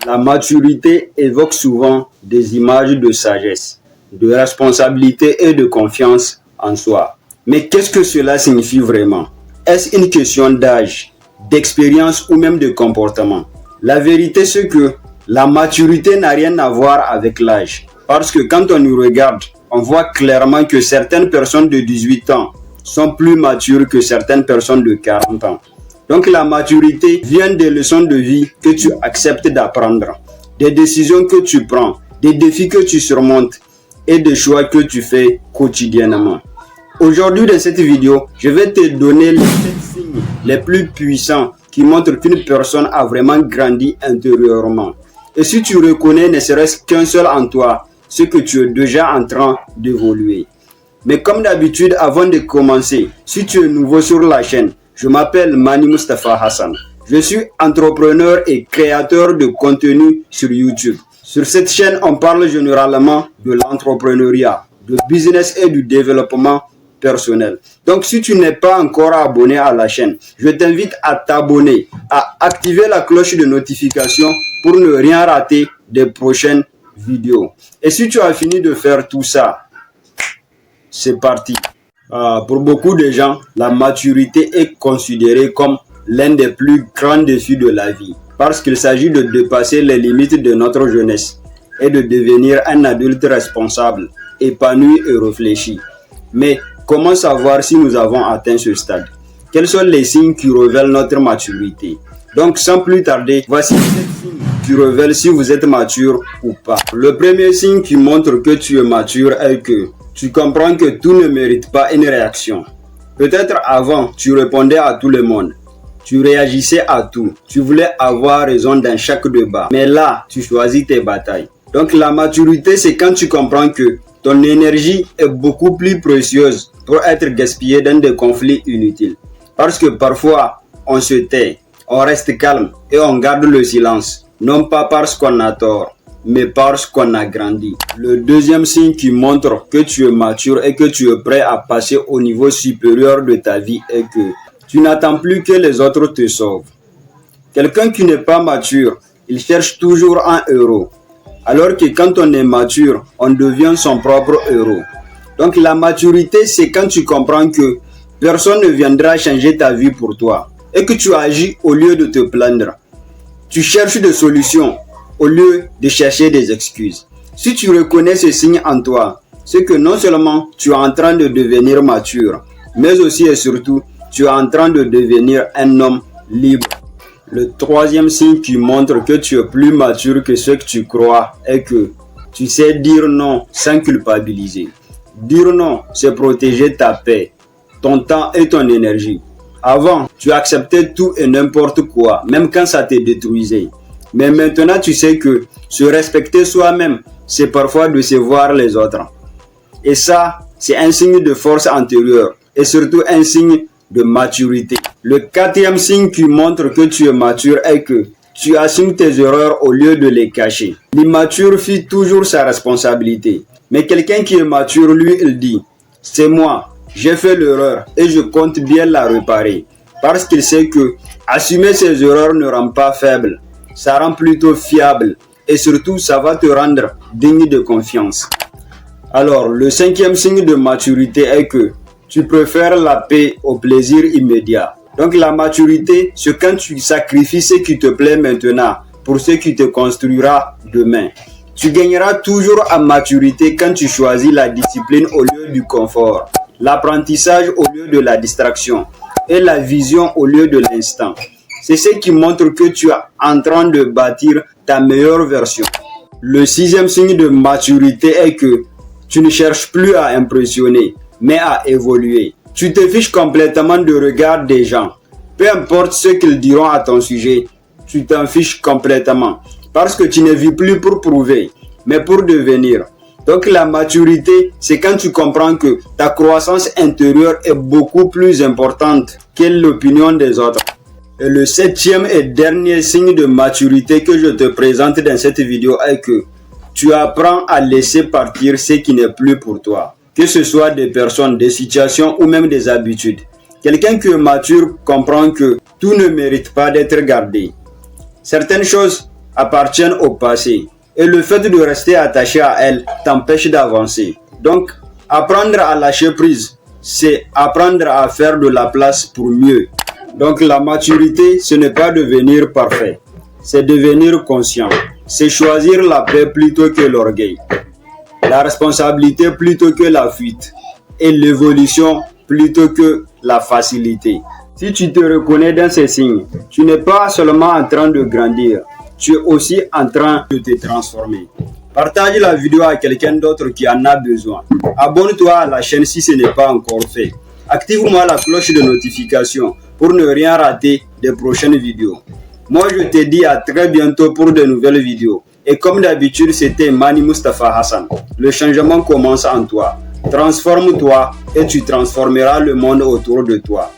La maturité évoque souvent des images de sagesse, de responsabilité et de confiance en soi. Mais qu'est-ce que cela signifie vraiment? Est-ce une question d'âge, d'expérience ou même de comportement? La vérité, c'est que la maturité n'a rien à voir avec l'âge. Parce que quand on nous regarde, on voit clairement que certaines personnes de 18 ans sont plus matures que certaines personnes de 40 ans. Donc la maturité vient des leçons de vie que tu acceptes d'apprendre, des décisions que tu prends, des défis que tu surmontes et des choix que tu fais quotidiennement. Aujourd'hui dans cette vidéo, je vais te donner les 7 signes les plus puissants qui montrent qu'une personne a vraiment grandi intérieurement. Et si tu reconnais ne serait-ce qu'un seul en toi, c'est que tu es déjà en train d'évoluer. Mais comme d'habitude, avant de commencer, si tu es nouveau sur la chaîne, je m'appelle Mani Mustafa Hassan. Je suis entrepreneur et créateur de contenu sur YouTube. Sur cette chaîne, on parle généralement de l'entrepreneuriat, de business et du développement personnel. Donc si tu n'es pas encore abonné à la chaîne, je t'invite à t'abonner, à activer la cloche de notification pour ne rien rater des prochaines vidéos. Et si tu as fini de faire tout ça, c'est parti. Pour beaucoup de gens, la maturité est considérée comme l'un des plus grands défis de la vie parce qu'il s'agit de dépasser les limites de notre jeunesse et de devenir un adulte responsable, épanoui et réfléchi. Mais comment savoir si nous avons atteint ce stade? Quels sont les signes qui révèlent notre maturité? Donc sans plus tarder, voici les signes qui révèlent si vous êtes mature ou pas. Le premier signe qui montre que tu es mature est que tu comprends que tout ne mérite pas une réaction. Peut-être avant, tu répondais à tout le monde. Tu réagissais à tout. Tu voulais avoir raison dans chaque débat. Mais là, tu choisis tes batailles. Donc la maturité, c'est quand tu comprends que ton énergie est beaucoup plus précieuse pour être gaspillée dans des conflits inutiles. Parce que parfois, on se tait, on reste calme et on garde le silence. Non pas parce qu'on a tort, mais parce qu'on a grandi. Le deuxième signe qui montre que tu es mature et que tu es prêt à passer au niveau supérieur de ta vie est que tu n'attends plus que les autres te sauvent. Quelqu'un qui n'est pas mature, il cherche toujours un héros. Alors que quand on est mature, on devient son propre héros. Donc la maturité, c'est quand tu comprends que personne ne viendra changer ta vie pour toi et que tu agis au lieu de te plaindre. Tu cherches des solutions au lieu de chercher des excuses. Si tu reconnais ce signe en toi, c'est que non seulement tu es en train de devenir mature, mais aussi et surtout, tu es en train de devenir un homme libre. Le troisième signe qui montre que tu es plus mature que ce que tu crois est que tu sais dire non sans culpabiliser. Dire non, c'est protéger ta paix, ton temps et ton énergie. Avant, tu acceptais tout et n'importe quoi, même quand ça te détruisait. Mais maintenant, tu sais que se respecter soi-même, c'est parfois décevoir les autres. Et ça, c'est un signe de force intérieure et surtout un signe de maturité. Le quatrième signe qui montre que tu es mature est que tu assumes tes erreurs au lieu de les cacher. L'immature fit toujours sa responsabilité. Mais quelqu'un qui est mature, lui, il dit « C'est moi, j'ai fait l'erreur et je compte bien la réparer. » Parce qu'il sait que assumer ses erreurs ne rend pas faible. Ça rend plutôt fiable et surtout ça va te rendre digne de confiance. Alors le cinquième signe de maturité est que tu préfères la paix au plaisir immédiat. Donc la maturité, c'est quand tu sacrifies ce qui te plaît maintenant pour ce qui te construira demain. Tu gagneras toujours en maturité quand tu choisis la discipline au lieu du confort, l'apprentissage au lieu de la distraction et la vision au lieu de l'instant. C'est ce qui montre que tu es en train de bâtir ta meilleure version. Le sixième signe de maturité est que tu ne cherches plus à impressionner, mais à évoluer. Tu te fiches complètement du regard des gens. Peu importe ce qu'ils diront à ton sujet, tu t'en fiches complètement. Parce que tu ne vis plus pour prouver, mais pour devenir. Donc la maturité, c'est quand tu comprends que ta croissance intérieure est beaucoup plus importante que l'opinion des autres. Et le septième et dernier signe de maturité que je te présente dans cette vidéo est que tu apprends à laisser partir ce qui n'est plus pour toi. Que ce soit des personnes, des situations ou même des habitudes. Quelqu'un qui est mature comprend que tout ne mérite pas d'être gardé. Certaines choses appartiennent au passé. Et le fait de rester attaché à elles t'empêche d'avancer. Donc, apprendre à lâcher prise, c'est apprendre à faire de la place pour mieux. Donc, la maturité, ce n'est pas devenir parfait. C'est devenir conscient. C'est choisir la paix plutôt que l'orgueil. La responsabilité plutôt que la fuite. Et l'évolution plutôt que la facilité. Si tu te reconnais dans ces signes, tu n'es pas seulement en train de grandir, tu es aussi en train de te transformer. Partage la vidéo à quelqu'un d'autre qui en a besoin. Abonne-toi à la chaîne si ce n'est pas encore fait. Active-moi la cloche de notification pour ne rien rater des prochaines vidéos. Moi, je te dis à très bientôt pour de nouvelles vidéos. Et comme d'habitude, c'était Mani Mustafa Hassan. Le changement commence en toi. Transforme-toi et tu transformeras le monde autour de toi.